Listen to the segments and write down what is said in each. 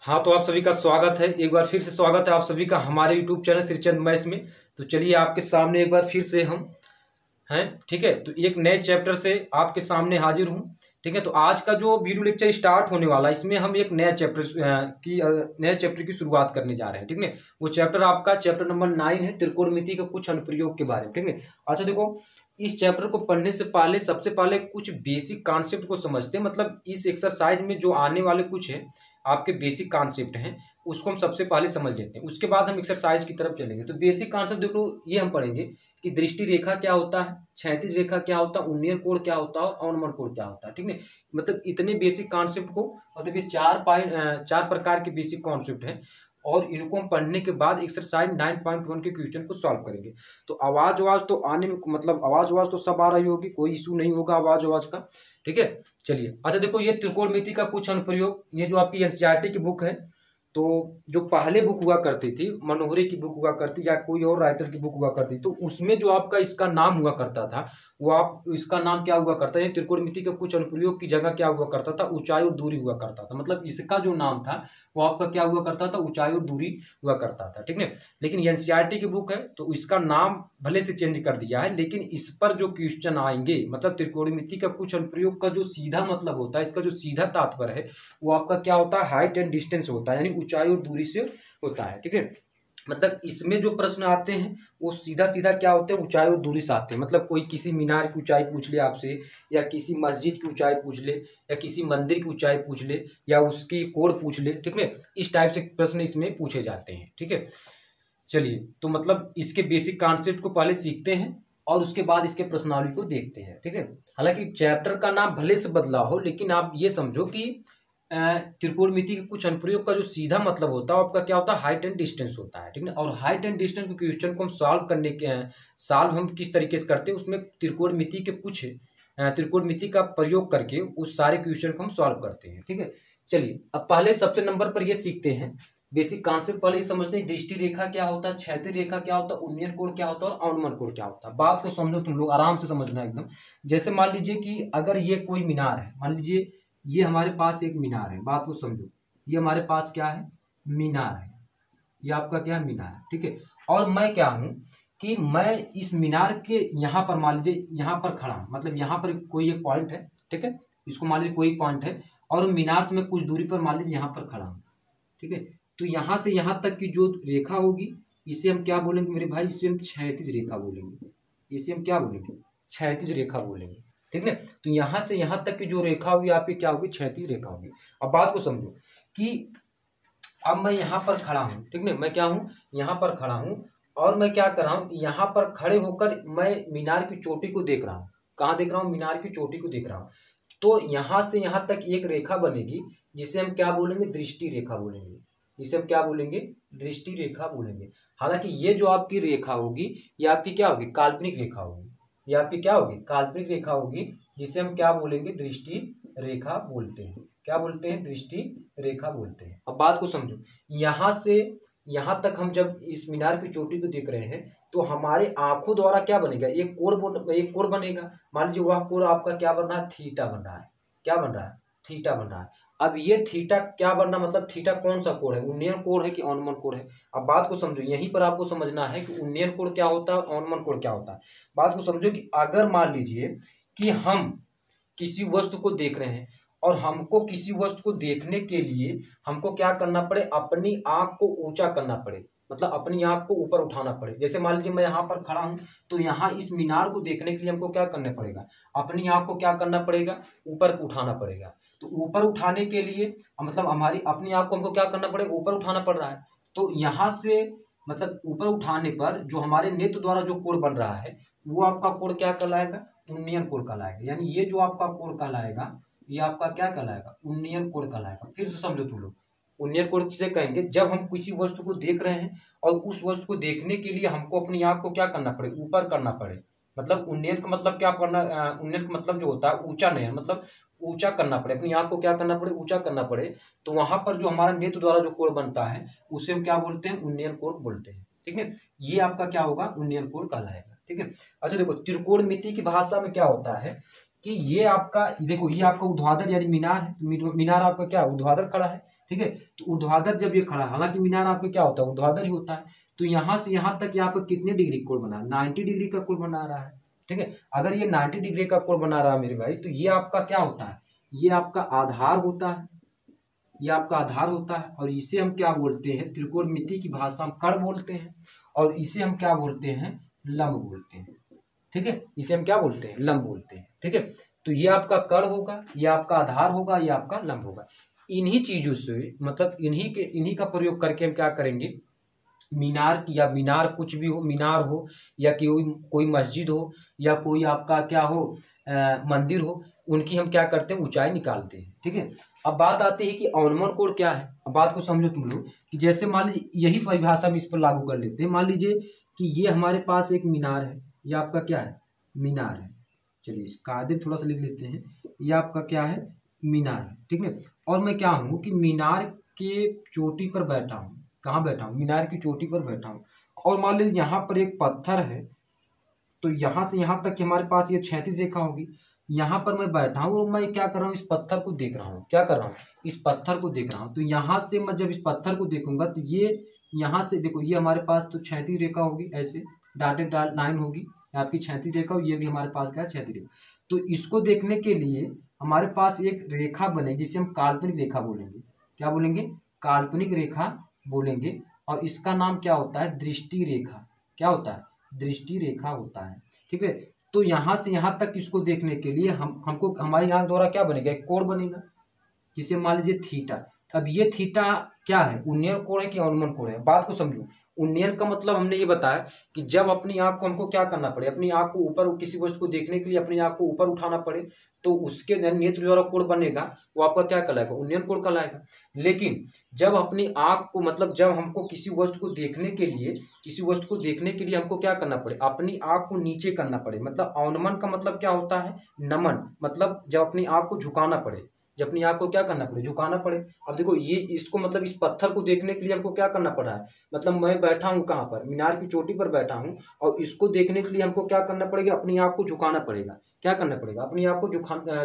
हाँ, तो आप सभी का स्वागत है। एक बार फिर से स्वागत है आप सभी का हमारे यूट्यूब चैनल श्रीचंद मैथ्स में। तो चलिए आपके सामने एक बार फिर से हम हैं, ठीक है। तो एक नए चैप्टर से आपके सामने हाजिर हूँ, ठीक है। तो आज का जो वीडियो लेक्चर स्टार्ट होने वाला है, इसमें हम एक नए चैप्टर की शुरुआत करने जा रहे हैं, ठीक है। वो चैप्टर आपका चैप्टर नंबर 9 है, त्रिकोणमिति का कुछ अनुप्रयोग के बारे में, ठीक है। अच्छा देखो, इस चैप्टर को पढ़ने से पहले सबसे पहले कुछ बेसिक कॉन्सेप्ट को समझते हैं। मतलब इस एक्सरसाइज में जो आने वाले कुछ है आपके बेसिक कॉन्सेप्ट हैं, उसको हम सबसे पहले समझ लेते हैं, उसके बाद हम एक्सरसाइज की तरफ चलेंगे। तो बेसिक कॉन्सेप्ट देखो, ये हम पढ़ेंगे कि दृष्टि रेखा क्या होता है, क्षैतिज रेखा क्या होता है, उन्नयन कोण क्या होता है और अवनमन कोण क्या होता है, ठीक है। मतलब इतने बेसिक कॉन्सेप्ट को, मतलब ये चार प्रकार के बेसिक कॉन्सेप्ट हैं और इनको हम पढ़ने के बाद एक्सरसाइज 9.1 के क्वेश्चन को सॉल्व करेंगे। तो आवाज तो आने में, मतलब आवाज तो सब आ रही होगी, कोई इशू नहीं होगा आवाज का, ठीक है। चलिए, अच्छा देखो, ये त्रिकोणमिति का कुछ अनुप्रयोग, ये जो आपकी एनसीईआरटी की बुक है, तो जो पहले बुक हुआ करती थी, मनोहरी की बुक हुआ करती या कोई और राइटर की बुक हुआ करती, तो उसमें जो आपका इसका नाम हुआ करता था, वो आप इसका नाम क्या हुआ करता है, त्रिकोणमिति के कुछ अनुप्रयोग की जगह क्या हुआ करता था, ऊंचाई और दूरी हुआ करता था। मतलब इसका जो नाम था वो आपका क्या हुआ करता था, ऊंचाई और दूरी हुआ करता था, ठीक है। लेकिन एनसीईआरटी की बुक है तो इसका नाम भले से चेंज कर दिया है, लेकिन इस पर जो क्वेश्चन आएंगे, मतलब त्रिकोणमिति का कुछ अनुप्रयोग का जो सीधा मतलब होता है, इसका जो सीधा तात्पर्य है वो आपका क्या होता है, हाइट एंड डिस्टेंस होता है, यानी ऊंचाई और दूरी से होता है, ठीक है। मतलब इसमें जो प्रश्न आते हैं वो सीधा सीधा क्या होते हैं, ऊंचाई और दूरी से आते हैं। मतलब कोई किसी मीनार की ऊंचाई पूछ ले आपसे, या किसी मस्जिद की ऊंचाई पूछ ले, या किसी मंदिर की ऊंचाई पूछ ले, या उसकी कोण पूछ ले, ठीक है। इस टाइप से प्रश्न इसमें पूछे जाते हैं, ठीक है। चलिए, तो मतलब इसके बेसिक कॉन्सेप्ट को पहले सीखते हैं और उसके बाद इसके प्रश्नावली को देखते हैं, ठीक है। हालांकि चैप्टर का नाम भले से बदला हो, लेकिन आप ये समझो कि त्रिकोणमिति के कुछ अनुप्रयोग का जो सीधा मतलब होता है आपका क्या होता है, हाइट एंड डिस्टेंस होता है, ठीक है। और हाइट एंड डिस्टेंस के क्वेश्चन को हम सॉल्व हम किस तरीके से करते हैं, उसमें त्रिकोणमिति के कुछ त्रिकोणमिति का प्रयोग करके उस सारे क्वेश्चन को हम सॉल्व करते हैं, ठीक है। चलिए, अब पहले सबसे नंबर पर ये सीखते हैं, बेसिक कॉन्सेप्ट पहले ही समझते हैं। दृष्टि रेखा क्या होता है, क्षैतिज रेखा क्या होता है, उन्नयन कोण क्या होता है और अवनमन कोण क्या होता है। बात को समझो तुम लोग, आराम से समझना एकदम। जैसे मान लीजिए कि अगर ये कोई मीनार है, मान लीजिए ये हमारे पास एक मीनार है, बात को समझो, ये हमारे पास क्या है, मीनार है, ये आपका क्या है, मीनार है, ठीक है। और मैं क्या हूं कि मैं इस मीनार के यहाँ पर, मान लीजिए यहाँ पर खड़ा हूं, मतलब यहाँ पर कोई एक पॉइंट है, ठीक है। इसको मान लीजिए कोई पॉइंट है और मीनार से मैं कुछ दूरी पर मान लीजिए यहाँ पर खड़ा हूँ, ठीक है। तो यहाँ से यहाँ तक की जो रेखा होगी, इसे हम क्या बोलेंगे मेरे भाई, इसे हम क्षैतिज रेखा बोलेंगे। इसे हम क्या बोलेंगे, क्षैतिज रेखा बोलेंगे, ठीक है। तो यहाँ से यहाँ तक की जो रेखा होगी आपकी क्या होगी, क्षैतिज रेखा होगी। अब बात को समझो कि अब मैं यहाँ पर खड़ा हूँ, ठीक है। मैं क्या हूँ, यहाँ पर खड़ा हूँ और मैं क्या कर रहा हूँ, यहाँ पर खड़े होकर मैं मीनार की चोटी को देख रहा हूँ। कहाँ देख रहा हूँ, मीनार की चोटी को देख रहा हूँ। तो यहाँ से यहाँ तक एक रेखा बनेगी जिसे हम क्या बोलेंगे, दृष्टि रेखा बोलेंगे। इसे हम क्या बोलेंगे, दृष्टि रेखा बोलेंगे। हालांकि ये जो आपकी रेखा होगी ये आपकी क्या होगी, काल्पनिक रेखा होगी। ये आपकी क्या होगी, काल्पनिक रेखा होगी, जिसे हम क्या बोलेंगे, दृष्टि रेखा बोलते हैं। क्या बोलते हैं, दृष्टि रेखा बोलते हैं। अब बात को समझो, यहाँ से यहाँ तक हम जब इस मीनार की चोटी को देख रहे हैं तो हमारे आंखों द्वारा क्या बनेगा, एक कोण बनेगा। मान लीजिए वह कोण आपका क्या बन रहा है, थीटा बन रहा है। क्या बन रहा है, थीटा बन रहा है। अब ये थीटा क्या बनना, मतलब थीटा कौन सा कोण है, उन्नयन कोण है कि अवनमन कोण है। अब बात को समझो, यहीं पर आपको समझना है कि उन्नयन कोण क्या होता है और अवनमन कोण क्या होता है। बात को समझो कि अगर मान लीजिए कि हम किसी वस्तु को देख रहे हैं और हमको किसी वस्तु को देखने के लिए हमको क्या करना पड़े, अपनी आंख को ऊंचा करना पड़े, मतलब अपनी आंख को ऊपर उठाना पड़े। जैसे मान लीजिए मैं यहाँ पर खड़ा हूँ, तो यहाँ इस मीनार को देखने के लिए हमको क्या करना पड़ेगा, अपनी आंख को क्या करना पड़ेगा, ऊपर उठाना पड़ेगा। तो ऊपर उठाने के लिए मतलब हमारी अपनी आंख को हमको क्या करना पड़ेगा, ऊपर उठाना पड़ रहा है। तो यहाँ से मतलब ऊपर उठाने पर जो हमारे नेत्र द्वारा जो कोण बन रहा है वो आपका कोण क्या कहलाएगा, उन्नयन कोण कहलाएगा। यानी ये जो आपका कोण कहलाएगा ये आपका क्या कहलाएगा, उन्नयन कोण कहलाएगा। फिर से समझो तुम लोग, उन्नयन कोण किसे कहेंगे, जब हम किसी वस्तु को देख रहे हैं और उस वस्तु को देखने के लिए हमको अपनी आंख को क्या करना पड़े, ऊपर करना पड़े। मतलब उन्नयन का मतलब क्या करना, उन्नयन का मतलब जो होता है ऊंचा नहीं, मतलब ऊंचा करना पड़े, अपनी आंख को क्या करना पड़े, ऊंचा करना पड़े। तो वहां पर जो हमारा नेत्र द्वारा जो कोण बनता है उसे हम क्या बोलते हैं, उन्नयन कोण बोलते हैं, ठीक है। ये आपका क्या होगा, उन्नयन कोण कहलाएगा, ठीक है। अच्छा देखो, त्रिकोणमिति की भाषा में क्या होता है कि ये आपका देखो, ये आपका ऊर्ध्वाधर यानी मीनार है। मीनार आपका क्या ऊर्ध्वाधर खड़ा है, ठीक है। तो ऊर्ध्वाधर जब ये खड़ा, हालांकि मीनार आपका क्या होता है, ऊर्ध्वाधर ही होता है। तो यहाँ से यहाँ तक यहाँ पर कितने डिग्री कोण बना, 90 डिग्री का कोण बना रहा है, ठीक है। अगर ये 90 डिग्री का कोण बना रहा है मेरे भाई, तो ये आपका क्या होता है, ये आपका आधार होता है, ये आपका आधार होता है। और इसे हम क्या बोलते हैं, त्रिकोणमिति की भाषा में कर्ण बोलते हैं, और इसे हम क्या बोलते हैं, लंब बोलते हैं, ठीक है। इसे हम क्या बोलते हैं, लंब बोलते हैं, ठीक है। तो ये आपका कर्ण होगा, ये आपका आधार होगा, ये आपका लंब होगा। इन्हीं चीजों से, मतलब इन्हीं का प्रयोग करके हम क्या करेंगे, मीनार या मीनार कुछ भी हो, मीनार हो या कोई मस्जिद हो या कोई आपका क्या हो, मंदिर हो, उनकी हम क्या करते हैं, ऊंचाई निकालते हैं, ठीक है। अब बात आती है कि अवनमन कोण क्या है। अब बात को समझो तुम लोग कि जैसे मान लीजिए यही परिभाषा हम इस पर लागू कर लेते हैं। मान लीजिए कि ये हमारे पास एक मीनार है, ये आपका क्या है, मीनार है। चलिए इसका आगे थोड़ा सा लिख लेते हैं, ये आपका क्या है, मीनार है, ठीक है। और मैं क्या हूँ कि मीनार के चोटी पर बैठा हूँ, कहाँ बैठा हूँ, मीनार की चोटी पर बैठा हूँ। और मान लीजिए यहाँ पर एक पत्थर है, तो यहाँ से यहाँ तक कि हमारे पास ये 36 रेखा होगी। यहाँ पर मैं बैठा हूँ और मैं क्या कर रहा हूँ, इस पत्थर को देख रहा हूँ, क्या कर रहा हूँ, इस पत्थर को देख रहा हूँ। तो यहाँ से मैं जब इस पत्थर को देखूंगा तो ये यहाँ से देखो, ये हमारे पास तो 36 रेखा होगी, ऐसे डॉटेड लाइन होगी आपकी 36 रेखा, और ये भी हमारे पास क्या है, 36 रेखा। तो इसको देखने के लिए हमारे पास एक रेखा बनेगी जिसे हम काल्पनिक रेखा बोलेंगे। क्या बोलेंगे, काल्पनिक रेखा बोलेंगे। और इसका नाम क्या होता है, दृष्टि रेखा। क्या होता है, दृष्टि रेखा होता है, ठीक है। तो यहाँ से यहाँ तक इसको देखने के लिए हमको हमारी आंख द्वारा क्या बनेगा, एक कोण बनेगा, जिसे मान लीजिए थीटा। अब ये थीटा क्या है, उन्नयन कोण है कि अवनमन कोण है। बात को समझो, उन्नयन का मतलब हमने ये बताया कि जब अपनी आंख को हमको क्या करना पड़े, अपनी आंख को ऊपर, किसी वस्तु को देखने के लिए अपनी आंख को ऊपर उठाना पड़े, तो उसके नेत्र द्वारा कोण बनेगा, वो आपका क्या कहलाएगा, उन्नयन कोण कहलाएगा। लेकिन जब अपनी आंख को, मतलब जब हमको किसी वस्तु को देखने के लिए, हमको क्या करना पड़े, अपनी आंख को नीचे करना पड़े, मतलब अवनमन का मतलब क्या होता है, नमन, मतलब जब अपनी आंख को झुकाना पड़े, जब अपनी आंख को क्या करना पड़े, झुकाना पड़े। अब देखो ये इसको, मतलब इस पत्थर को देखने के लिए हमको क्या करना पड़ा है, मतलब मैं बैठा हूँ कहाँ पर, मीनार की चोटी पर बैठा हूँ, और इसको देखने के लिए हमको क्या करना पड़ेगा, अपनी आंख को झुकाना पड़ेगा। क्या करना पड़ेगा, अपनी आंख को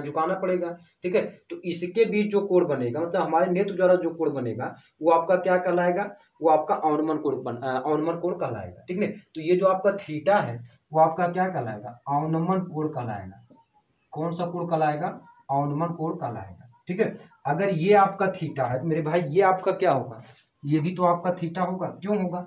झुकाना पड़ेगा, ठीक है। तो इसके बीच जो कोण बनेगा, मतलब हमारे नेत्र द्वारा जो कोण बनेगा, वो आपका क्या कहलाएगा, वो आपका अवनमन कोण कहलाएगा, ठीक है। तो ये जो आपका थीटा है वो आपका क्या कहलाएगा, अवनमन कोण कहलाएगा। कौन सा कोण कहलाएगा, अवनमन कोण कहलाएगा, ठीक है। अगर ये आपका थीटा है तो मेरे भाई ये आपका क्या होगा, ये भी तो आपका थीटा होगा। क्यों होगा,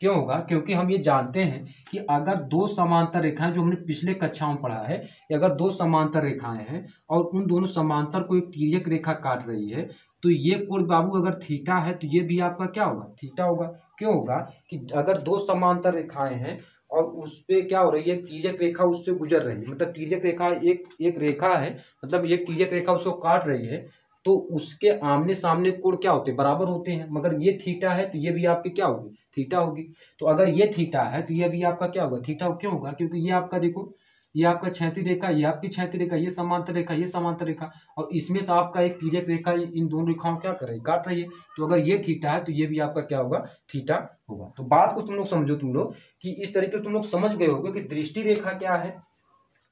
क्यों होगा, क्योंकि हम ये जानते हैं कि अगर दो समांतर रेखाएं, जो हमने पिछले कक्षा में पढ़ा है कि अगर दो समांतर रेखाएं हैं और उन दोनों समांतर को एक तिर्यक रेखा काट रही है, तो ये कोण बाबू अगर थीटा है तो ये भी आपका क्या होगा, थीटा होगा। क्यों होगा कि अगर दो समांतर रेखाएं हैं और उस पे क्या हो रही है, तिर्यक रेखा उससे गुजर रही है, मतलब तिर्यक रेखा एक रेखा है, मतलब ये तिर्यक रेखा उसको काट रही है, तो उसके आमने सामने कोण क्या होते हैं, बराबर होते हैं। मगर ये थीटा है तो ये भी आपकी क्या होगी, थीटा होगी। तो अगर ये थीटा है तो ये भी आपका क्या होगा, थीटा। क्यों होगा, क्योंकि ये आपका देखो, ये आपका क्षैतिज रेखा, ये आपकी क्षैतिज रेखा, ये समांतर रेखा, ये समांतर रेखा, और इसमें से आपका एक तिर्यक रेखा इन दोनों रेखाओं क्या कर रही है, काट रही है। तो अगर ये थीटा है तो ये भी आपका क्या होगा, थीटा होगा। तो बात को तुम लोग समझो, तुम लोग कि इस तरीके से तुम लोग समझ गए होगे कि दृष्टि रेखा क्या है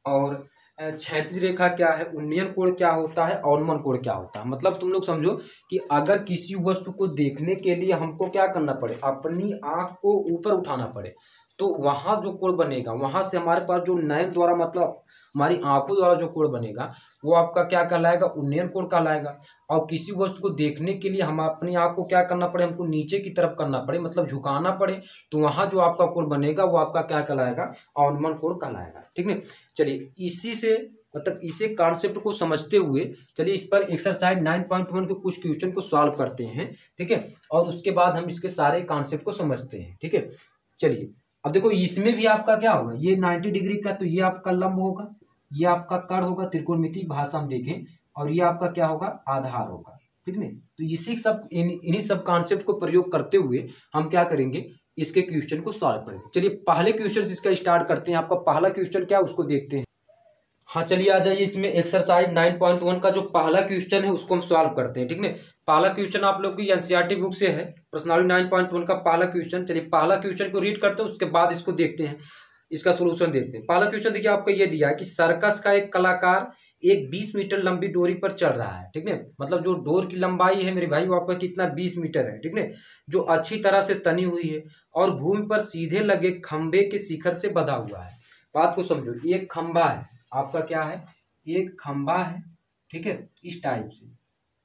और क्षैतिज रेखा क्या है, उन्नयन कोण क्या होता है, अवनमन कोण क्या होता है। मतलब तुम लोग समझो कि अगर किसी वस्तु को देखने के लिए हमको क्या करना पड़े, अपनी आंख को ऊपर उठाना पड़े, तो वहां जो कोण बनेगा, वहां से हमारे पास जो नयन द्वारा, मतलब हमारी आंखों द्वारा जो कोण बनेगा, वो आपका क्या कहलाएगा, उन्नयन कोण कहलाएगा। और किसी वस्तु को देखने के लिए हम अपनी आंख को क्या करना पड़े, हमको नीचे की तरफ करना पड़े, मतलब झुकाना पड़े, तो वहां जो आपका कोण बनेगा वो आपका क्या कहलाएगा, अवनमन कोण कहलाएगा, ठीक है। चलिए इसी से, मतलब इसे कॉन्सेप्ट को समझते हुए चलिए इस पर एक्सरसाइज 9.1 के कुछ क्वेश्चन को सॉल्व करते हैं, ठीक है। और उसके बाद हम इसके सारे कॉन्सेप्ट को समझते हैं, ठीक है। चलिए अब देखो इसमें भी आपका क्या होगा, ये 90 डिग्री का, तो ये आपका लंब होगा, ये आपका कर्ण होगा, त्रिकोणमिति भाषा में देखें, और ये आपका क्या होगा, आधार होगा, ठीक है। तो इसी सब इन्हीं सब कॉन्सेप्ट को प्रयोग करते हुए हम क्या करेंगे, इसके क्वेश्चन को सॉल्व करेंगे। चलिए पहले क्वेश्चन इसका स्टार्ट करते हैं। आपका पहला क्वेश्चन क्या है उसको देखते हैं। हाँ चलिए आ जाइए, इसमें एक्सरसाइज 9.1 का जो पहला क्वेश्चन है उसको हम सॉल्व करते हैं, ठीक है। पहला क्वेश्चन आप लोग की एनसीईआरटी बुक से है, प्रश्नावली 9.1 का पहला क्वेश्चन। चलिए पहला क्वेश्चन को रीड करते हैं, उसके बाद इसको देखते हैं, इसका सोल्यूशन देखते हैं। पहला क्वेश्चन देखिए आपका ये दिया है कि सर्कस का एक कलाकार एक 20 मीटर लंबी डोरी पर चल रहा है, ठीक है। मतलब जो डोर की लंबाई है मेरे भाई वो आपका कितना 20 मीटर है, ठीक है, जो अच्छी तरह से तनी हुई है और भूमि पर सीधे लगे खंबे के शिखर से बंधा हुआ है। बात को समझो, एक खंबा है आपका, क्या है, एक खंबा है, ठीक है, इस टाइप से,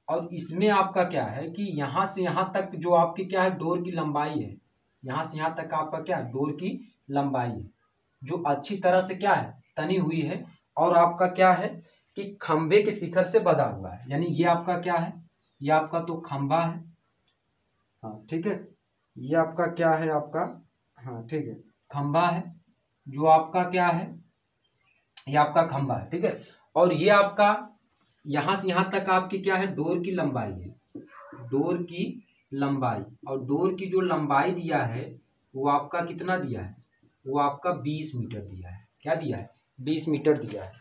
और इसमें आपका क्या है कि यहाँ से यहाँ तक जो आपकी क्या है डोर की लंबाई है, यहाँ से यहाँ तक आपका क्या है डोर की लंबाई है, जो अच्छी तरह से क्या है तनी हुई है, और आपका क्या है कि खंबे के शिखर से बंधा हुआ है। यानी ये आपका क्या है, ये आपका तो खंबा है, हाँ ठीक है, ये आपका क्या है आपका, हाँ ठीक है, खंबा है, जो आपका क्या है, ये आपका खंबा है, ठीक है। और ये आपका यहाँ से यहाँ तक आपकी क्या है डोर की लंबाई है, डोर की लंबाई, और डोर की जो लंबाई दिया है वो आपका कितना दिया है, वो आपका 20 मीटर दिया है। क्या दिया है, 20 मीटर दिया है,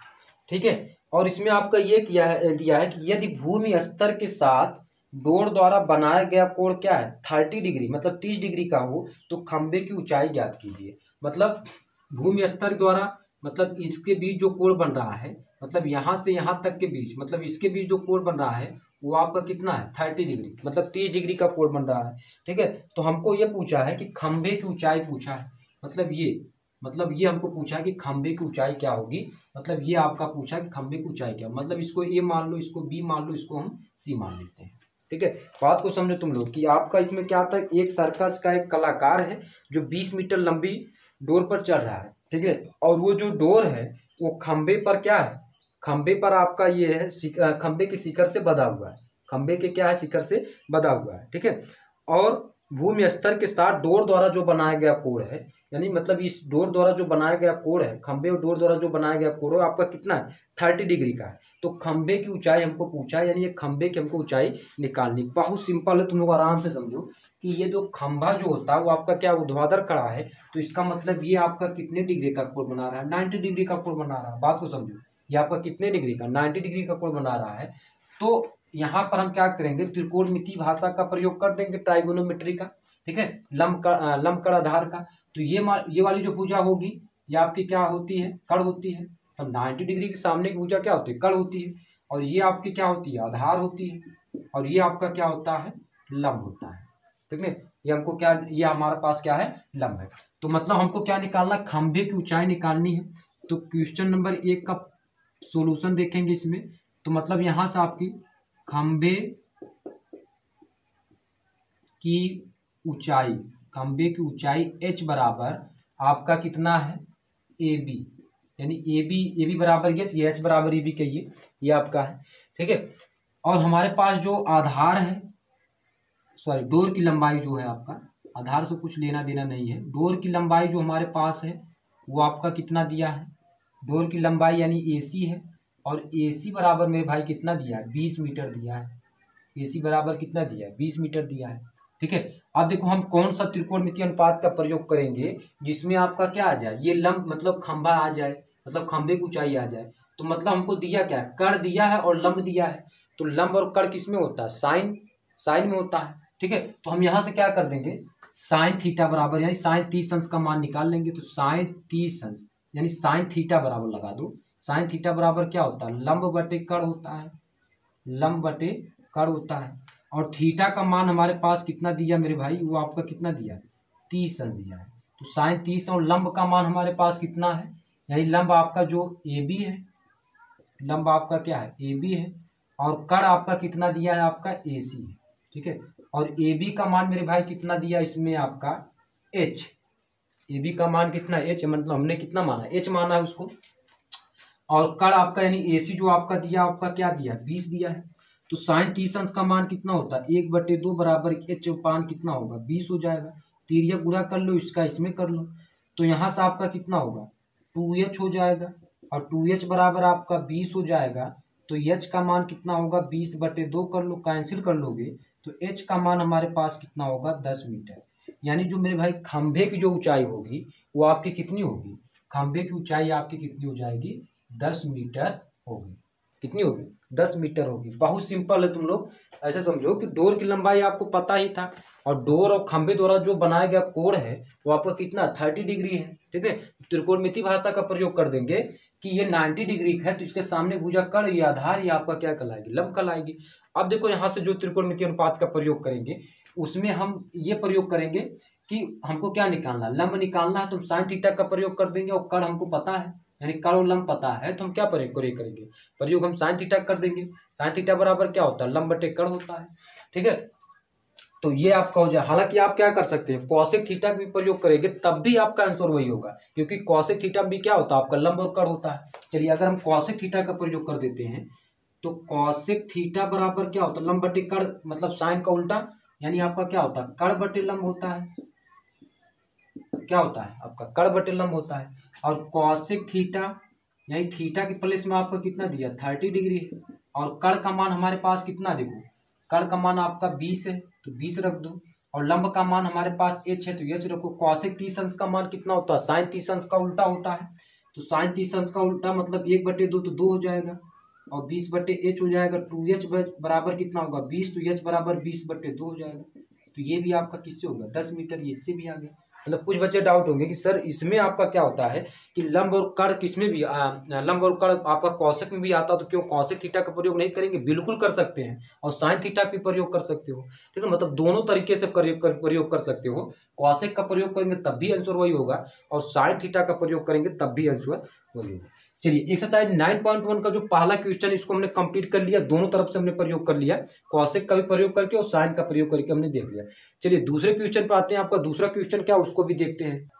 ठीक है। और इसमें आपका ये दिया है कि यदि भूमि स्तर के साथ डोर द्वारा बनाया गया कोण क्या है 30 डिग्री, मतलब 30 डिग्री का हो तो खंबे की ऊंचाई ज्ञात कीजिए। मतलब भूमि स्तर द्वारा, मतलब इसके बीच जो कोण बन रहा है, मतलब यहाँ से यहाँ तक के बीच, मतलब इसके बीच जो कोण बन रहा है वो आपका कितना है 30 डिग्री, मतलब 30 डिग्री का कोण बन रहा है, ठीक है। तो हमको ये पूछा है कि खंबे की ऊंचाई पूछा है, मतलब ये हमको पूछा है कि खंबे की ऊंचाई क्या होगी, मतलब ये आपका पूछा है कि खंबे की ऊंचाई क्या, मतलब इसको ए मान लो, इसको बी मान लो, इसको हम सी मान लेते हैं, ठीक है। बात को समझो तुम लोग कि आपका इसमें क्या था, एक सर्कस का एक कलाकार है जो 20 मीटर लंबी डोर पर चल रहा है, ठीक है, और वो जो डोर है वो खंबे पर क्या है, खंबे पर आपका ये है खंबे के शिखर से बंधा हुआ है, खंबे के क्या है शिखर से बंधा हुआ है, ठीक है। और भूमि स्तर के साथ डोर द्वारा जो बनाया गया कोण है, यानी मतलब इस डोर द्वारा जो बनाया गया कोण है, खंबे और डोर द्वारा जो बनाया गया कोण है आपका कितना है 30 डिग्री का है। तो खंबे की ऊंचाई हमको पूछा है, यानी ये खंबे की हमको ऊंचाई निकालनी, बहुत सिंपल है, तुम लोग आराम से समझो कि ये जो खंबा जो होता है वो आपका क्या ऊर्ध्वाधर खड़ा है, तो इसका मतलब ये आपका कितने डिग्री का कोण बना रहा है 90 डिग्री का कोण बना रहा है। बात को समझो, ये आपका कितने डिग्री का 90 डिग्री का कोण बना रहा है। तो यहाँ पर हम क्या करेंगे, त्रिकोणमितीय भाषा का प्रयोग कर देंगे, ट्राइगोनोमेट्री का, ठीक है, लंबकड़ आधार का। तो ये वाली जो भुजा होगी ये आपकी क्या होती है, कड़ होती है। तब 90 डिग्री के सामने की भुजा क्या होती है, कड़ होती है, और ये आपकी क्या होती है, आधार होती है, और ये आपका क्या होता है, लंब होता है, ठीक है। ये हमको क्या, ये हमारे पास क्या है, लंब है। तो मतलब हमको क्या निकालना, खंभे की ऊंचाई निकालनी है। तो क्वेश्चन नंबर 1 का सोल्यूशन देखेंगे इसमें, तो मतलब यहां से आपकी खंभे की ऊंचाई, खंभे की ऊंचाई h बराबर आपका कितना है ए बी, यानी ए बी बराबर ये h बराबर ए बी कहिए, ये आपका है, ठीक है। और हमारे पास जो आधार है, सॉरी डोर की लंबाई जो है आपका, आधार से कुछ लेना देना नहीं है, डोर की लंबाई जो हमारे पास है वो आपका कितना दिया है, डोर की लंबाई यानी ए सी है, और ए सी बराबर मेरे भाई कितना दिया है 20 मीटर दिया है, ए सी बराबर कितना दिया है 20 मीटर दिया है, ठीक है। अब देखो हम कौन सा त्रिकोणमितीय अनुपात का प्रयोग करेंगे जिसमें आपका क्या आ जाए, ये लंब मतलब खंभा आ जाए, मतलब खंभे की ऊंचाई आ जाए। तो मतलब हमको दिया क्या है, कड़ दिया है और लंब दिया है। तो लंब और कड़ किस में होता है, साइन में होता है, ठीक है। तो हम यहाँ से क्या कर देंगे, साइन थीटा बराबर, यानी साइन 30 अंश का मान निकाल लेंगे। तो साइन 30 अंश यानी साइन थीटा बराबर लगा दो, साइन थीटा बराबर क्या होता है, लंब बटे कड़ होता है, लंब बटे कड़ होता है। और थीटा का मान हमारे पास कितना दिया मेरे भाई, वो आपका कितना दिया 30 अंश दिया है। तो साइन 30 और लंब का मान हमारे पास कितना है, यानी लंब आपका जो ए बी है, लंब आपका क्या है ए बी है, और कड़ आपका कितना दिया है आपका ए सी है, ठीक है। और ए बी का मान मेरे भाई कितना दिया इसमें आपका एच, ए बी का मान कितना एच, मतलब हमने कितना माना एच माना है उसको। और कड़ आपका यानी ए सी जो आपका दिया, आपका क्या दिया 20 दिया है। तो साइन 30 अंश का मान कितना होता है 1/2 बराबर एच पान कितना होगा 20 हो जाएगा। तिरिया गुणा कर लो, इसका इसमें कर लो, तो यहाँ से आपका कितना होगा 2h हो जाएगा, और 2h बराबर आपका 20 हो जाएगा। तो h का मान कितना होगा 20/2 कर लो, कैंसिल कर लोगे तो h का मान हमारे पास कितना होगा 10 मीटर। यानी जो मेरे भाई खंभे की जो ऊंचाई होगी वो आपकी कितनी होगी, खंभे की ऊंचाई आपकी कितनी हो जाएगी 10 मीटर होगी, कितनी होगी 10 मीटर होगी। बहुत सिंपल है, तुम लोग ऐसे समझो कि डोर की लंबाई आपको पता ही था, और डोर और खंभे द्वारा जो बनाया गया कोण है वो आपका कितना 30 डिग्री है। ठीक है, त्रिकोणमिति भाषा का प्रयोग कर देंगे कि ये 90 डिग्री है, तो इसके सामने भुजा कर्ण, ये आधार, ये आपका क्या कहलाएगी, लंब कहलाएगी। अब देखो यहाँ से जो त्रिकोणमिति अनुपात का प्रयोग करेंगे उसमें हम ये प्रयोग करेंगे कि हमको क्या निकालना, लंब निकालना है, तो हम साइन थीटा का प्रयोग कर देंगे, और कर्ण हमको पता है, यानी कर्ण और लंब पता है, तो हम क्या प्रयोग करेंगे, प्रयोग हम साइन थीटा कर देंगे। साइन थीटा बराबर क्या होता है, लंब बटे कर्ण होता है। ठीक है, तो ये आपका हो जाए। हालांकि आप क्या कर सकते हैं, कॉसेक थीटा का भी प्रयोग करेंगे तब भी आपका आंसर वही होगा, क्योंकि कॉसेक थीटा भी क्या होता है, आपका लंब और कर्ण होता है। चलिए अगर हम कॉसेक थीटा का प्रयोग कर देते हैं तो कॉसेक थीटा बराबर क्या होता है, लंब बटे कर्ण, मतलब साइन का उल्टा, यानी आपका क्या होता है, कर्ण बटे लंब होता है। क्या होता है आपका, कर्ण बटे लंब होता है। और कॉसेक थीटा यानी थीटा के प्लेस में आपका कितना दिया, 30 डिग्री है, और कर्ण का मान हमारे पास कितना, देखो कर्ण का मान आपका 20 है, तो 20 रख दो, और लंब का मान हमारे पास h है, तो h रखो। कॉसेक 30 अंश का मान कितना होता है, साइन 30 अंश का उल्टा होता है, तो साइन 30 अंश का उल्टा मतलब 1/2, तो 2 हो जाएगा, और 20/h हो जाएगा। 2h बराबर कितना होगा, 20, तो h बराबर 20/2 हो जाएगा। तो ये भी आपका किससे होगा, 10 मीटर, ये इससे भी आ गया। मतलब कुछ बच्चे डाउट होंगे कि सर इसमें आपका क्या होता है कि लंब और कर्ण किसमें भी लंब और कर्ण आपका कौशिक में भी आता, तो क्यों कौशिक थीटा का प्रयोग नहीं करेंगे, बिल्कुल कर सकते हैं, और साइन थीटा का भी प्रयोग कर सकते हो। ठीक है, मतलब दोनों तरीके से प्रयोग कर सकते हो। कौशिक का प्रयोग करेंगे तब भी आंसर वही होगा, और साइन थीटा का प्रयोग करेंगे तब भी आंसर वही होगा। चलिए एक्सरसाइज 9.1 का जो पहला क्वेश्चन इसको हमने कंप्लीट कर लिया, दोनों तरफ से हमने प्रयोग कर लिया, कौशिक का भी प्रयोग करके और साइन का प्रयोग करके हमने देख लिया। चलिए दूसरे क्वेश्चन पर आते हैं, आपका दूसरा क्वेश्चन क्या उसको भी देखते हैं।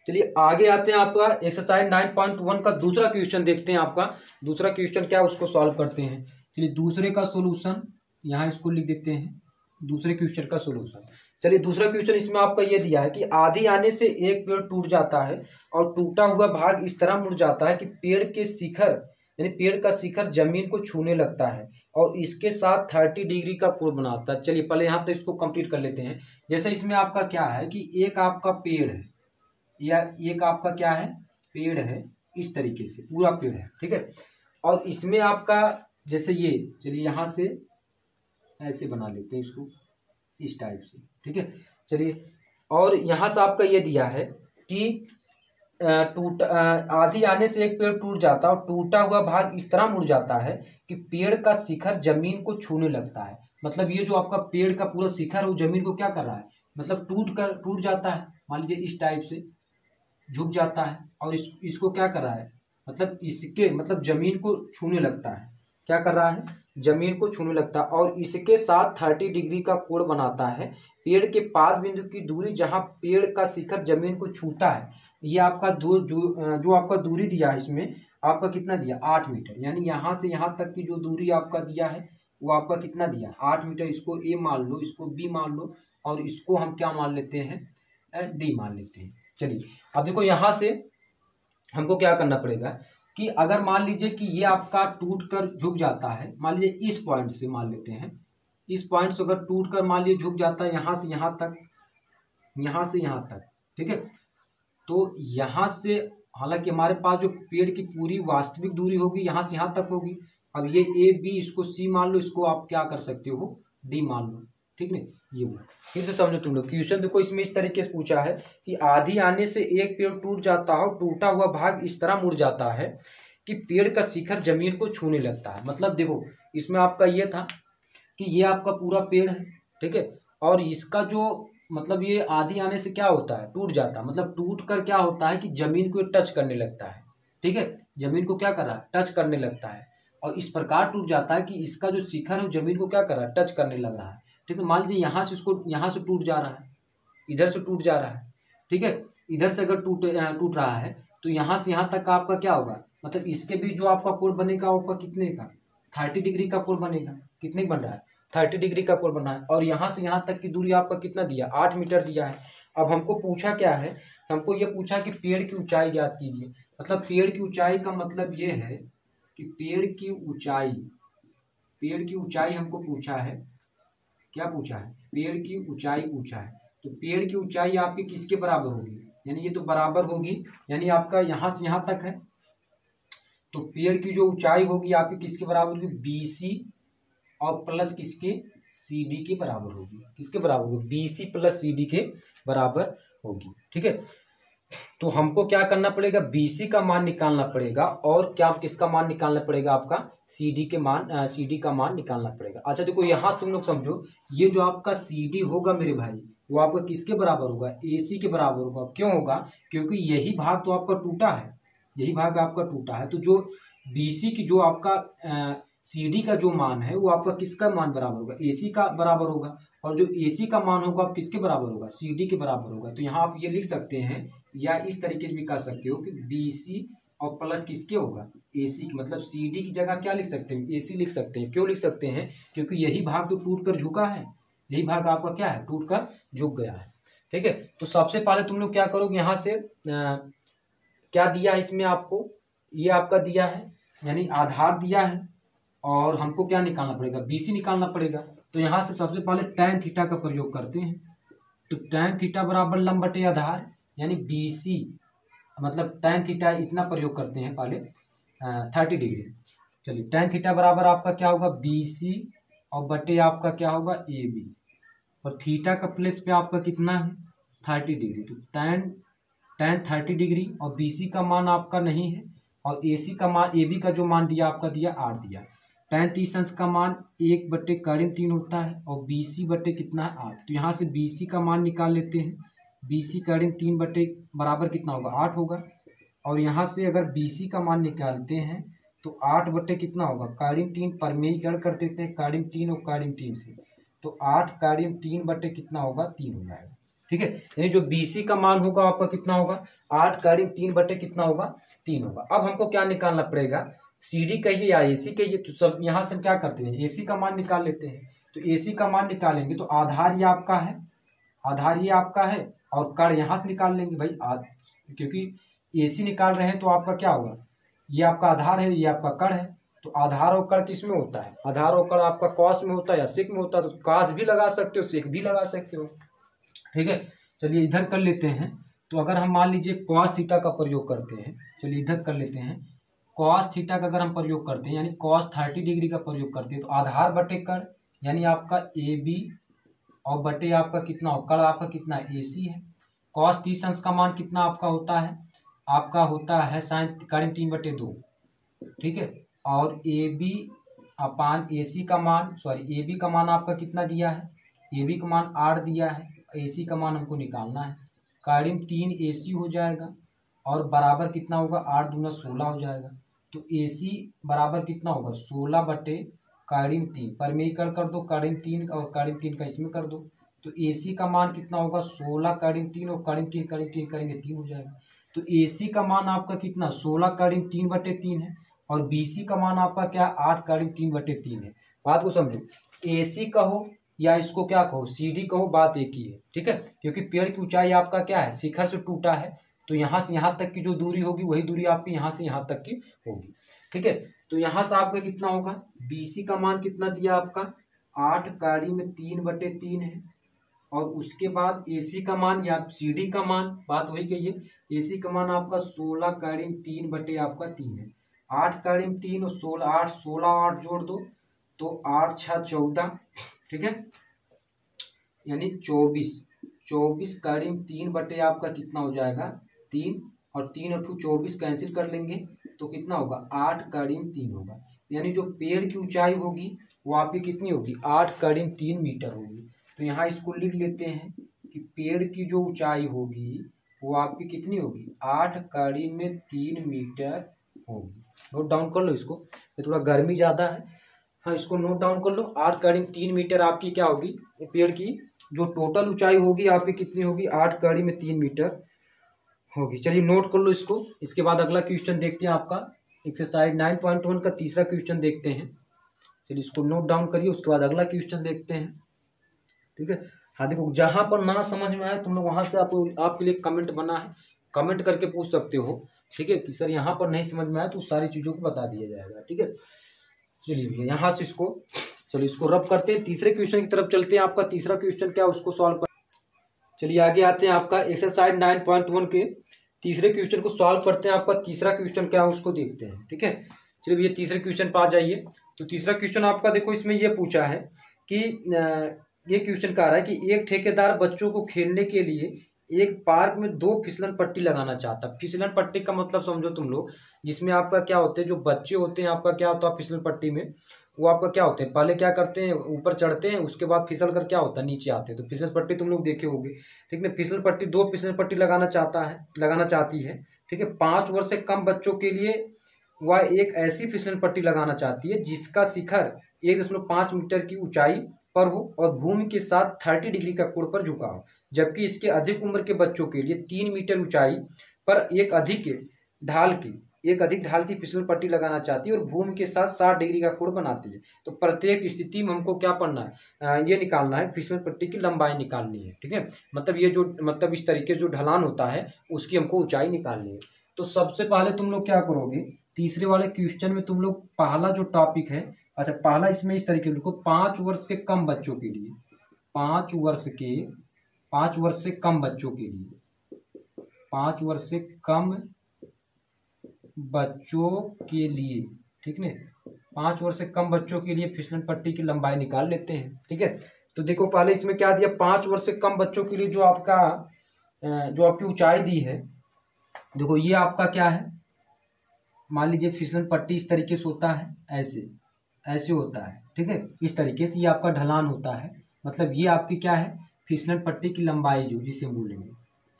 चलिए आगे आते हैं, आपका एक्सरसाइज 9.1 का दूसरा क्वेश्चन देखते हैं। आपका दूसरा क्वेश्चन क्या उसको सॉल्व करते हैं। चलिए दूसरे का सोल्यूशन यहाँ इसको लिख देते हैं, दूसरे क्वेश्चन का सोल्यूशन। चलिए दूसरा क्वेश्चन इसमें आपका ये दिया है कि आंधी आने से एक पेड़ टूट जाता है और टूटा हुआ भाग इस तरह मुड़ जाता है कि पेड़ के शिखर यानी पेड़ का शिखर जमीन को छूने लगता है और इसके साथ 30 डिग्री का कोण बनाता है। चलिए पहले यहाँ पे इसको कंप्लीट कर लेते हैं। जैसे इसमें आपका क्या है कि एक आपका पेड़ है या एक आपका क्या है पेड़ है, इस तरीके से पूरा पेड़ है, ठीक है, और इसमें आपका जैसे ये, चलिए यहाँ से ऐसे बना लेते हैं इसको इस टाइप से, ठीक है। चलिए और यहाँ से आपका ये दिया है कि आंधी आने से एक पेड़ टूट जाता है और टूटा हुआ भाग इस तरह मुड़ जाता है कि पेड़ का शिखर जमीन को छूने लगता है। मतलब ये जो आपका पेड़ का पूरा शिखर है वो जमीन को क्या कर रहा है, मतलब टूट जाता है, मान लीजिए इस टाइप से झुक जाता है और इसको क्या कर रहा है, मतलब इसके मतलब जमीन को छूने लगता है। क्या कर रहा है, जमीन को छूने लगता है और इसके साथ 30 डिग्री का कोण बनाता है। पेड़ के पाद बिंदु की दूरी जहां पेड़ का शिखर जमीन को छूता है, ये आपका जो आपका दूरी दिया है इसमें आपका कितना दिया 8 मीटर, यानी यहाँ से यहाँ तक की जो दूरी आपका दिया है वो आपका कितना दिया 8 मीटर। इसको ए मान लो, इसको बी मान लो और इसको हम क्या मान लेते हैं डी मान लेते हैं। चलिए अब देखो यहाँ से हमको क्या करना पड़ेगा कि अगर मान लीजिए कि ये आपका टूट कर झुक जाता है, मान लीजिए इस पॉइंट से मान लेते हैं, इस पॉइंट से अगर टूट कर मान लीजिए झुक जाता है यहाँ से यहाँ तक, यहाँ से यहाँ तक, ठीक है, तो यहाँ से हालांकि हमारे पास जो पेड़ की पूरी वास्तविक दूरी होगी यहाँ से यहाँ तक होगी। अब ये ए बी इसको सी मान लो, इसको आप क्या कर सकते हो डी मान लो, ठीक है। ये हुआ, फिर से समझो तुम लोग क्वेश्चन देखो इसमें इस तरीके से पूछा है कि आंधी आने से एक पेड़ टूट जाता है और टूटा हुआ भाग इस तरह मुड़ जाता है कि पेड़ का शिखर जमीन को छूने लगता है। मतलब देखो इसमें आपका ये था कि ये आपका पूरा पेड़ है, ठीक है, और इसका जो मतलब ये आंधी आने से क्या होता है टूट जाता है, मतलब टूट कर क्या होता है कि जमीन को टच करने लगता है, ठीक है, जमीन को क्या कर रहा है टच करने लगता है और इस प्रकार टूट जाता है कि इसका जो शिखर है जमीन को क्या कर रहा है टच करने लग रहा है, ठीक है। मान लीजिए यहाँ से इसको यहाँ से टूट जा रहा है, इधर से टूट जा रहा है, ठीक है, इधर से अगर टूट रहा है तो यहाँ से यहाँ तक का आपका क्या होगा, मतलब इसके भी जो आपका कोण बनेगा आपका कितने का 30 डिग्री का कोण बनेगा। कितने बन रहा है 30 डिग्री का कोण बना है और यहाँ से यहाँ तक की दूरी आपका कितना दिया 8 मीटर दिया है। अब हमको पूछा क्या है, हमको ये पूछा कि पेड़ की ऊंचाई ज्ञात कीजिए। मतलब पेड़ की ऊंचाई का मतलब ये है कि पेड़ की ऊंचाई हमको पूछा है, क्या पूछा है पेड़ की ऊंचाई पूछा है। तो पेड़ की ऊंचाई आपकी किसके बराबर होगी, यानी ये तो बराबर होगी, यानी आपका यहाँ से यहाँ तक है, तो पेड़ की जो ऊंचाई होगी आपकी किसके बराबर होगी, BC और प्लस किसके, CD के बराबर होगी। किसके बराबर होगी, BC प्लस CD के बराबर होगी। ठीक है, तो हमको क्या करना पड़ेगा, BC का मान निकालना पड़ेगा और क्या किसका मान निकालना पड़ेगा, आपका CD का मान निकालना पड़ेगा। अच्छा देखो यहाँ तुम लोग समझो, ये जो आपका CD होगा मेरे भाई, वो आपका किसके बराबर होगा, AC के बराबर होगा। क्यों होगा, क्योंकि यही भाग तो आपका टूटा है, यही भाग आपका टूटा है। तो जो BC की जो आपका CD का जो मान है वो आपका किसका मान बराबर होगा, AC का बराबर होगा। और जो AC का मान होगा आप किसके बराबर होगा, CD के बराबर होगा। तो यहाँ आप ये लिख सकते हैं या इस तरीके से भी कह सकते हो कि BC और प्लस किसके होगा, AC की, मतलब CD की जगह क्या लिख सकते हैं, AC लिख सकते हैं। क्यों लिख सकते हैं, क्योंकि यही भाग तो टूट कर झुका है, यही भाग आपका क्या है, टूट कर झुक गया है। ठीक है, तो सबसे पहले तुम लोग क्या करोगे, यहाँ से क्या दिया है इसमें आपको, ये आपका दिया है यानी आधार दिया है और हमको क्या निकालना पड़ेगा, BC निकालना पड़ेगा। तो यहाँ से सबसे पहले tan थीटा का प्रयोग करते हैं। तो tan थीटा बराबर लंब बटे आधार यानी BC, मतलब tan थीटा इतना प्रयोग करते हैं पहले 30 डिग्री। चलिए tan थीटा बराबर आपका क्या होगा, BC और बटे आपका क्या होगा AB, और थीटा का प्लेस पे आपका कितना है 30 डिग्री। तो tan 30 डिग्री और BC का मान आपका नहीं है और AC का मान, AB का जो मान दिया आपका दिया 8 दिया। tan 30 अंश का मान 1/3 होता है और BC बटे कितना है 8। तो यहाँ से BC का मान निकाल लेते हैं। BC 3 बटे बराबर कितना होगा 8 होगा। और यहाँ से अगर BC का मान निकालते हैं तो 8 बटे कितना होगा 3 परमेयीकरण कर देते हैं 3 और 3 से, तो 8 3 बटे कितना होगा 3 हो जाएगा। ठीक है, यानी जो BC का मान होगा आपका कितना होगा 8 3 बटे कितना होगा 3 होगा। अब हमको क्या निकालना पड़ेगा, CD कहिए या AC कहिए, तो सब यहाँ से हम क्या करते हैं AC का मान निकाल लेते हैं। तो AC का मान निकालेंगे तो आधार ये आपका है, आधार ये आपका है और कण यहाँ से निकाल लेंगे भाई, क्योंकि AC निकाल रहे हैं तो आपका क्या होगा, ये आपका आधार है, ये आपका कण है। तो आधार और कण किस में होता है, आधार और कण आपका कॉस में होता है या सेक में होता है। तो कॉस भी लगा सकते हो, सेक भी लगा सकते हो। ठीक है, चलिए इधर कर लेते हैं। तो अगर हम मान लीजिए cos थीटा का प्रयोग करते हैं, चलिए इधर कर लेते हैं। cos थीटा का अगर हम प्रयोग करते हैं यानी cos 30 डिग्री का प्रयोग करते हैं तो आधार बटे कण यानी आपका AB और बटे आपका कितना हो, कण आपका कितना AC है। cos 30 अंश का मान कितना आपका होता है, आपका होता है sin 3/2। ठीक है, और AB अपान AC का मान, सॉरी AB का मान आपका कितना दिया है, AB का मान 8 दिया है, AC का मान हमको निकालना है। 3 AC हो जाएगा और बराबर कितना होगा 8 दूना 16 हो जाएगा। तो AC बराबर कितना होगा 16 बटे 3, परमेयीकरण कर दो 3 और 3 का इसमें कर दो। तो AC का मान कितना होगा 16 3 और 3 करेंगे 3 हो जाएगा। तो AC का मान आपका कितना 16 3/3 है और BC का मान आपका क्या 8 3/3 है। बात को समझो, AC कहो या इसको क्या कहो CD कहो, बात एक ही है। ठीक है, क्योंकि पेड़ की ऊंचाई आपका क्या है, शिखर से टूटा है, तो यहाँ से यहाँ तक की जो दूरी होगी वही दूरी आपकी यहाँ से यहाँ तक की होगी। ठीक है, तो यहाँ से आपका कितना होगा, BC का मान कितना दिया आपका 8 3/3 है और उसके बाद AC का मान या CD का मान, बात वही कही है, AC का मान आपका 16 3 बटे आपका 3 है। 8 3 और 16 8 जोड़ दो तो 8 6 14। ठीक है, यानी 24 3 बटे आपका कितना हो जाएगा 3 और 3 और 24 कैंसिल कर लेंगे तो कितना होगा 8 3 होगा। यानी जो पेड़ की ऊंचाई होगी वो आपकी कितनी होगी 8 3 मीटर होगी। तो यहाँ इसको लिख लेते हैं कि पेड़ की जो ऊंचाई होगी वो आपकी कितनी होगी 8 3 मीटर होगी। नोट डाउन कर लो इसको, ये थोड़ा गर्मी ज़्यादा है। हाँ, इसको नोट डाउन कर लो, 8 3 मीटर आपकी क्या होगी, पेड़ की जो टोटल ऊंचाई होगी आपकी कितनी होगी 8 3 मीटर होगी। चलिए नोट कर लो इसको। इसके बाद अगला क्वेश्चन देखते हैं आपका एक्सरसाइज 9.1 का तीसरा क्वेश्चन देखते हैं। चलिए इसको नोट डाउन करिए, उसके बाद अगला क्वेश्चन देखते हैं। ठीक है, हाँ देखो जहाँ पर ना समझ में आए तुम लोग वहाँ से आपके लिए कमेंट बना है, कमेंट करके पूछ सकते हो। ठीक है, कि सर यहाँ पर नहीं समझ में आया तो सारी चीज़ों को बता दिया जाएगा। ठीक है, चलिए भैया यहाँ से चलिए इसको रब करते हैं, तीसरे क्वेश्चन की तरफ चलते हैं। आपका तीसरा क्वेश्चन क्या उसको सॉल्व कर, चलिए आगे आते हैं। आपका एक्सरसाइज 9.1 के तीसरे क्वेश्चन को सॉल्व करते हैं। आपका तीसरा क्वेश्चन क्या है उसको देखते हैं, ठीक है। चलिए भैया तीसरे क्वेश्चन पर आ जाइए। तो तीसरा क्वेश्चन आपका देखो, इसमें ये पूछा है कि ये क्वेश्चन कह रहा है कि एक ठेकेदार बच्चों को खेलने के लिए एक पार्क में 2 फिसलन पट्टी लगाना चाहता। फिसलन पट्टी का मतलब समझो तुम लोग, जिसमें आपका क्या होते हैं, जो बच्चे होते हैं आपका क्या होता है फिसलन पट्टी में, वो आपका क्या होते हैं, पहले क्या करते हैं ऊपर चढ़ते हैं, उसके बाद फिसल कर क्या होता है नीचे आते हैं। तो फिसल पट्टी तुम लोग देखे होंगे, ठीक है। फिसल पट्टी 2 फिसल पट्टी लगाना चाहती है, ठीक है। 5 वर्ष से कम बच्चों के लिए वह एक ऐसी फिसल पट्टी लगाना चाहती है जिसका शिखर 1.5 मीटर की ऊंचाई पर हो और भूमि के साथ 30 डिग्री का कोण पर झुका हो, जबकि इसके अधिक उम्र के बच्चों के लिए 3 मीटर ऊंचाई पर एक अधिक ढाल की फिसल पट्टी लगाना चाहती है और भूमि के साथ 60 डिग्री का कोण बनाती है। तो प्रत्येक स्थिति में हमको क्या पढ़ना है, ये निकालना है, फिसल पट्टी की लंबाई निकालनी है, ठीक है। मतलब ये जो मतलब इस तरीके जो ढलान होता है उसकी हमको ऊंचाई निकालनी है। तो सबसे पहले तुम लोग क्या करोगे, तीसरे वाले क्वेश्चन में तुम लोग पहला जो टॉपिक है, अच्छा पहला इसमें इस तरीके लिखो, 5 वर्ष के कम बच्चों के लिए, 5 वर्ष से कम बच्चों के लिए, 5 वर्ष से कम बच्चों के लिए, ठीक है। 5 वर्ष से कम बच्चों के लिए फिसलन पट्टी की लंबाई निकाल लेते हैं, ठीक है। तो देखो पहले इसमें क्या दिया, 5 वर्ष से कम बच्चों के लिए जो आपकी ऊंचाई दी है, देखो ये आपका क्या है, मान लीजिए फिसलन पट्टी इस तरीके से होता है, ऐसे होता है, ठीक है। इस तरीके से ये आपका ढलान होता है, मतलब ये आपकी क्या है, फिसलन पट्टी की लंबाई जो जिसे बोलेंगे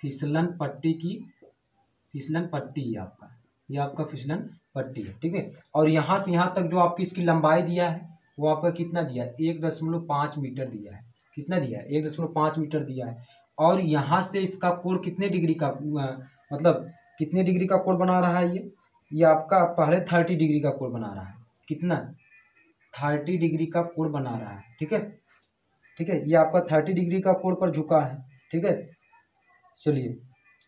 फिसलन पट्टी ये आपका फिसलन पट्टी है, ठीक है। और यहाँ से यहाँ तक जो आपकी इसकी लंबाई दिया है वो आपका कितना दिया है, 1.5 मीटर दिया है। कितना दिया है, 1.5 मीटर दिया है। और यहाँ से इसका कोण कितने डिग्री का मतलब कितने डिग्री का कोण बना रहा है, ये आपका पहले 30 डिग्री का कोण बना रहा है। कितना, 30 डिग्री का कोण बना रहा है, ठीक है, ठीक है। ये आपका 30 डिग्री का कोण पर झुका है, ठीक है। चलिए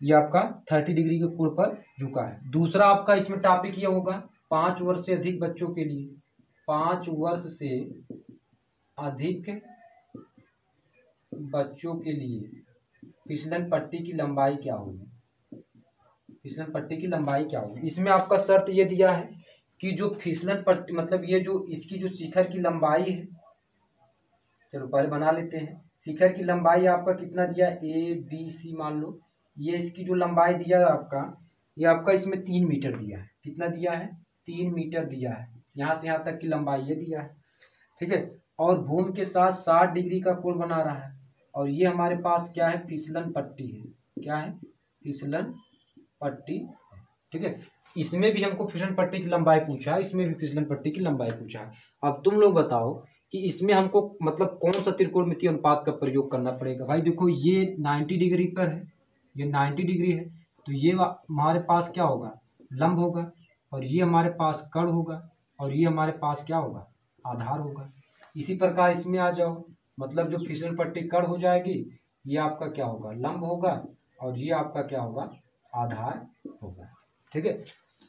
ये आपका 30 डिग्री के कोण पर झुका है। दूसरा आपका इसमें टॉपिक ये होगा 5 वर्ष से अधिक बच्चों के लिए, 5 वर्ष से अधिक बच्चों के लिए फिसलन पट्टी की लंबाई क्या होगी, फिसलन पट्टी की लंबाई क्या होगी। इसमें आपका शर्त ये दिया है कि जो फिसलन पट्टी मतलब ये जो इसकी जो शिखर की लंबाई है, चलो पहले बना लेते हैं। शिखर की लंबाई आपका कितना दिया, ABC मान लो, ये इसकी जो लंबाई दिया है आपका, ये आपका इसमें 3 मीटर दिया है। कितना दिया है, 3 मीटर दिया है। यहाँ से यहाँ तक की लंबाई ये दिया है, ठीक है। और भूमि के साथ 60 डिग्री का कोण बना रहा है। और ये हमारे पास क्या है, फिसलन पट्टी है। क्या है, फिसलन पट्टी, ठीक है। इसमें भी हमको फिसलन पट्टी की लंबाई पूछा है, इसमें भी फिसलन पट्टी की लंबाई पूछा है। अब तुम लोग बताओ कि इसमें हमको मतलब कौन सा त्रिकोणमितीय अनुपात का प्रयोग करना पड़ेगा। भाई देखो ये 90 डिग्री पर है, ये 90 डिग्री है, तो ये हमारे पास क्या होगा, लंब होगा, और ये हमारे पास कर्ण होगा, और ये हमारे पास क्या होगा, आधार होगा। इसी प्रकार इसमें आ जाओ, मतलब जो फिसलन पट्टी कर्ण हो जाएगी, ये आपका क्या होगा, लंब होगा, और ये आपका क्या होगा, आधार होगा, ठीक है।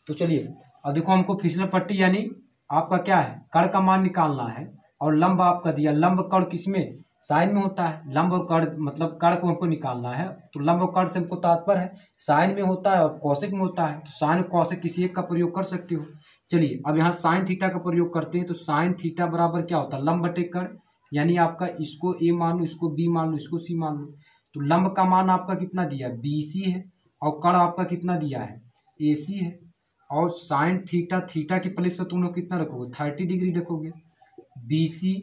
तो चलिए अब देखो हमको फिसलन पट्टी यानी आपका क्या है, कर्ण का मान निकालना है, और लंब आपका दिया, लंब कर्ण किसमें, साइन में होता है। लंब और कर्ण मतलब कर्ण को हमको निकालना है, तो लंब और कर्ण से हमको तात्पर्य है साइन में होता है और कौशिक में होता है। तो साइन और कौशिक किसी एक का प्रयोग कर सकते हो। चलिए अब यहाँ साइन थीटा का प्रयोग करते हैं। तो साइन थीटा बराबर क्या होता है, लंब बटे कर्ण, यानी आपका इसको ए मान लो, इसको बी मान लो, इसको सी मान लो। तो लंब का मान आपका कितना दिया है, BC है, और कर्ण आपका कितना दिया है, AC है। और साइन थीटा, थीटा की प्लेस पर तुम लोग कितना रखोगे, 30 डिग्री रखोगे। BC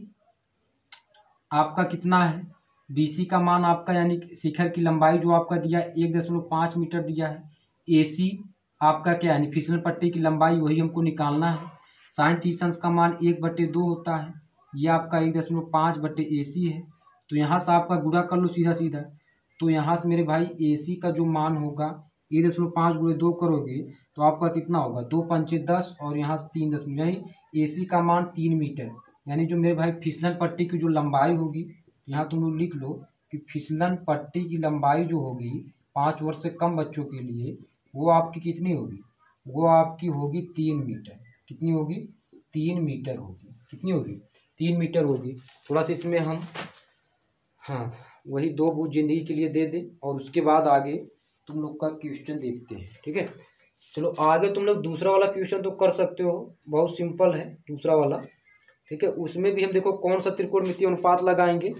आपका कितना है, BC का मान आपका यानी शिखर की लंबाई जो आपका दिया 1.5 मीटर दिया है। AC आपका क्या यानी फिसलन पट्टी की लंबाई, वही हमको निकालना है। साइन थीटा का मान 1/2 होता है, ये आपका 1.5/AC है। तो यहाँ से आपका गुणा कर लो सीधा सीधा। तो यहाँ से मेरे भाई AC का जो मान होगा 1.5 × 2 करोगे तो आपका कितना होगा, 2 × 5 = 10, और यहाँ से 3 दशमलव, यानी AC का मान 3 मीटर, यानी जो मेरे भाई फिसलन पट्टी की जो लंबाई होगी, यहाँ तुम लोग लिख लो कि फिसलन पट्टी की लंबाई जो होगी 5 वर्ष से कम बच्चों के लिए, वो आपकी कितनी होगी, वो आपकी होगी 3 मीटर। कितनी होगी, 3 मीटर होगी। कितनी होगी, 3 मीटर होगी। थोड़ा सा इसमें हम हाँ वही 2 बूँद जिंदगी के लिए दे दें, और उसके बाद आगे तुम लोग का क्वेश्चन देखते हैं। ठीक है, चलो आगे तुम लोग दूसरा वाला क्वेश्चन तो कर सकते हो, बहुत सिंपल है दूसरा वाला। ठीक है, उसमें भी हम देखो कौन सा त्रिकोणमितीय अनुपात लगाएंगे,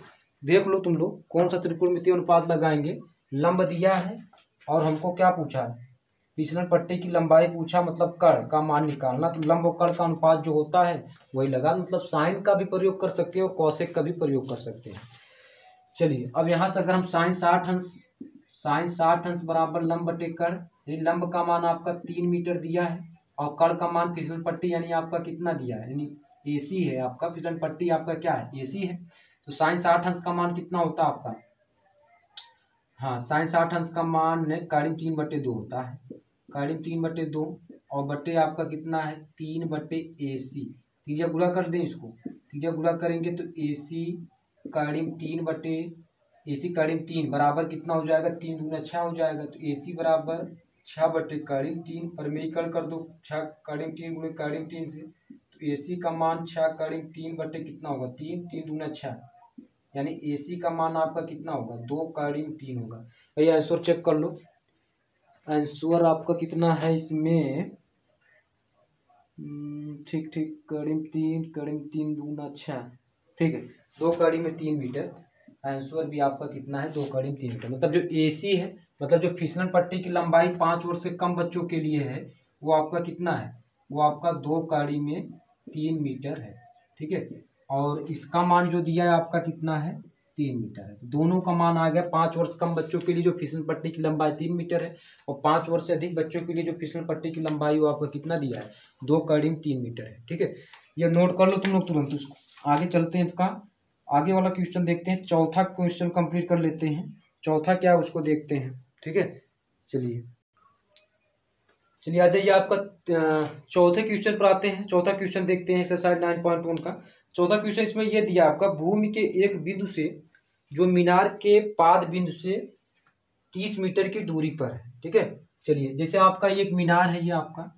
देख लो तुम लोग कौन सा त्रिकोणमितीय अनुपात लगाएंगे। लंब दिया है और हमको क्या पूछा है, फिसलन पट्टी की लंबाई पूछा, मतलब कर्ण का मान निकालना। तो लंब और कर्ण का अनुपात जो होता है वही लगा, मतलब साइन का भी प्रयोग कर सकते हैं और कौशिक का भी प्रयोग कर सकते हैं। चलिए अब यहाँ से अगर हम साइन 60 अंश बराबर लंब बटे कर्ण, यानी लंब का मान आपका 3 मीटर दिया है और कर्ण का मान फिसलन पट्टी यानी आपका कितना दिया है, यानी AC है आपका, फिसलन पट्टी आपका क्या है, AC है। तो साइन 60 अंश का मान कितना होता है आपका, हाँ साइन 60 अंश का मान कारीब 3/2 होता है, कारीब 3/2 और बटे आपका कितना है 3/AC। तीजा गुणा कर दें इसको, तीजा गुणा करेंगे तो AC कारीब 3 बराबर कितना हो जाएगा, 3 दूना 6 हो जाएगा। तो AC बराबर 6/3 परिमेयीकरण कर दो, 6 कारीब 3 गुणे कारीब 3 से, तो AC का मान 6 कारीब 3 बटे कितना होगा 3 दूना 6, यानी AC का मान आपका कितना होगा 2 कारीब 3 होगा। भैया आंसर चेक कर लो, आंसर आपका कितना है इसमें, ठीक कारीब 3 दूना 6, ठीक है 2 कारीब में 3 मीटर। आंसर भी आपका कितना है 2 कारीब 3 मीटर। मतलब जो AC है, मतलब जो फिसलन पट्टी की लंबाई 5 वर्ष से कम बच्चों के लिए है वो आपका कितना है, वो आपका 2 कारीब में 3 मीटर है। ठीक है, और इसका मान जो दिया है आपका कितना है 3 मीटर है। दोनों का मान आ गया। 5 वर्ष कम बच्चों के लिए जो फिसलन पट्टी की लंबाई 3 मीटर है और 5 वर्ष से अधिक बच्चों के लिए जो फिसलन पट्टी की लंबाई वो आपका कितना दिया है 2 कारीब 3 मीटर है। ठीक है, ये नोट कर लो तुम लोग तुरंत। उसको आगे चलते हैं, आपका आगे वाला क्वेश्चन देखते हैं। चौथा क्वेश्चन कंप्लीट कर लेते हैं, चौथा क्या है उसको देखते हैं। ठीक है, चलिए आ जाइए आपका चौथे क्वेश्चन पर आते हैं। चौथा क्वेश्चन देखते हैं एक्सरसाइज 9.1 का। चौथा क्वेश्चन इसमें यह दिया आपका, भूमि के एक बिंदु से जो मीनार के पाद बिंदु से 30 मीटर की दूरी पर है। ठीक है, चलिए जैसे आपका एक मीनार है ये आपका,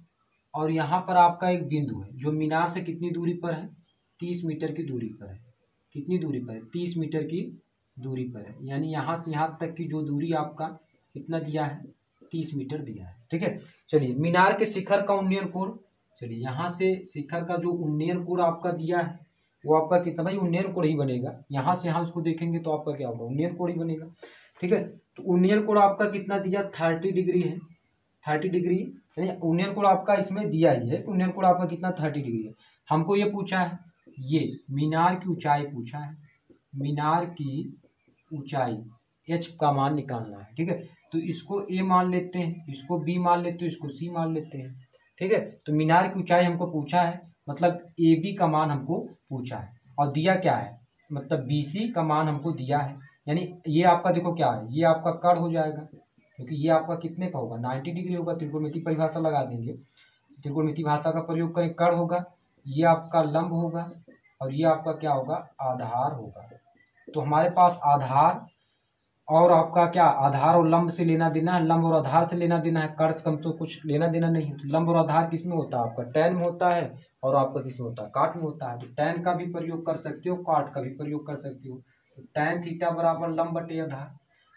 और यहाँ पर आपका एक बिंदु है जो मीनार से कितनी दूरी पर है 30 मीटर की दूरी पर है। कितनी दूरी पर है 30 मीटर की दूरी पर है, यानी यहाँ से यहाँ तक की जो दूरी आपका कितना दिया है 30 मीटर दिया है। ठीक है, चलिए मीनार के शिखर का उन्नयन कोण, चलिए यहाँ से शिखर का जो उन्नयन कोण आपका दिया है वो आपका कितना, भाई उन्नयन कोण ही बनेगा। यहाँ से यहाँ उसको देखेंगे तो आपका क्या होगा उन्नयन कोण ही बनेगा। ठीक है, तो उन्नयन कोण आपका कितना दिया 30 डिग्री है, 30 डिग्री, यानी उन्नयन कोण आपका इसमें दिया ही है कि उन्नयन कोण आपका कितना 30 डिग्री है। हमको ये पूछा है, ये मीनार की ऊंचाई पूछा है, मीनार की ऊंचाई H का मान निकालना है। ठीक है, तो इसको A मान लेते हैं, इसको B मान लेते हैं, इसको C मान लेते हैं। ठीक है, तो मीनार की ऊंचाई हमको पूछा है, मतलब AB का मान हमको पूछा है, और दिया क्या है, मतलब BC का मान हमको दिया है। यानी ये आपका देखो क्या है, ये आपका कर्ण हो जाएगा, क्योंकि ये आपका कितने का होगा 90 डिग्री होगा। त्रिकोणमितीय परिभाषा लगा देंगे, त्रिकोणमितीय भाषा का प्रयोग करें, कर्ण होगा, ये आपका लंब होगा और ये आपका क्या होगा आधार होगा। तो हमारे पास आधार और आपका क्या, आधार और लंब से लेना देना है, लंब और आधार से लेना देना है, कर्ण से कम तो कुछ लेना देना नहीं है। तो लंब और आधार किस में होता है आपका टैन में होता है, और आपका किस में होता है काट में होता है। तो टैन का भी प्रयोग कर सकते हो, काट का भी प्रयोग कर सकते हो। तो टैन थीटा बराबर लंब बटे आधार।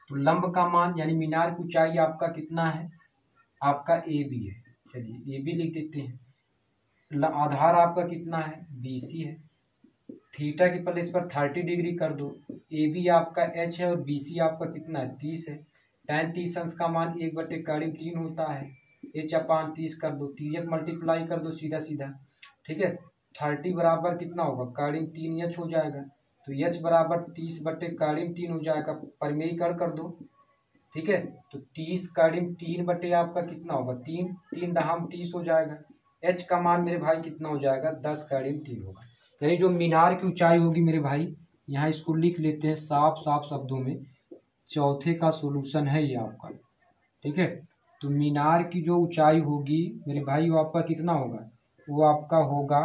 तो लंब का मान यानी मीनार की ऊंचाई आपका कितना है, आपका AB है, चलिए AB लिख देते हैं। आधार आपका कितना है BC है, थीटा की प्लेस पर 30 डिग्री कर दो। AB आपका H है और BC आपका कितना है 30 है। tan 30 अंश का मान 1/3 होता है, H/30 कर दो, 3 मल्टीप्लाई कर दो सीधा सीधा। ठीक है, 30 बराबर कितना होगा कारीब 3H हो जाएगा, तो H बराबर 30/3 हो जाएगा, परिमेयीकरण कर दो। ठीक है, तो 30 कारीब 3 बटे आपका कितना होगा 3 दहाम 30 हो जाएगा। H का मान मेरे भाई कितना हो जाएगा 10 कारीब 3 होगा। यानी जो मीनार की ऊंचाई होगी मेरे भाई, यहाँ इसको लिख लेते हैं साफ साफ शब्दों में, चौथे का सॉल्यूशन है ये आपका। ठीक है, तो मीनार की जो ऊंचाई होगी मेरे भाई वो आपका कितना होगा, वो आपका होगा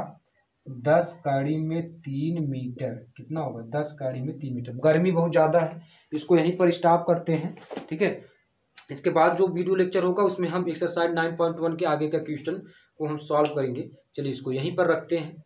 10 कारीब में 3 मीटर। कितना होगा 10 कारीब में 3 मीटर। गर्मी बहुत ज़्यादा है, इसको यहीं पर स्टॉप करते हैं। ठीक है, इसके बाद जो वीडियो लेक्चर होगा उसमें हम एक्सरसाइज 9.1 के आगे का क्वेश्चन को हम सॉल्व करेंगे। चलिए इसको यहीं पर रखते हैं।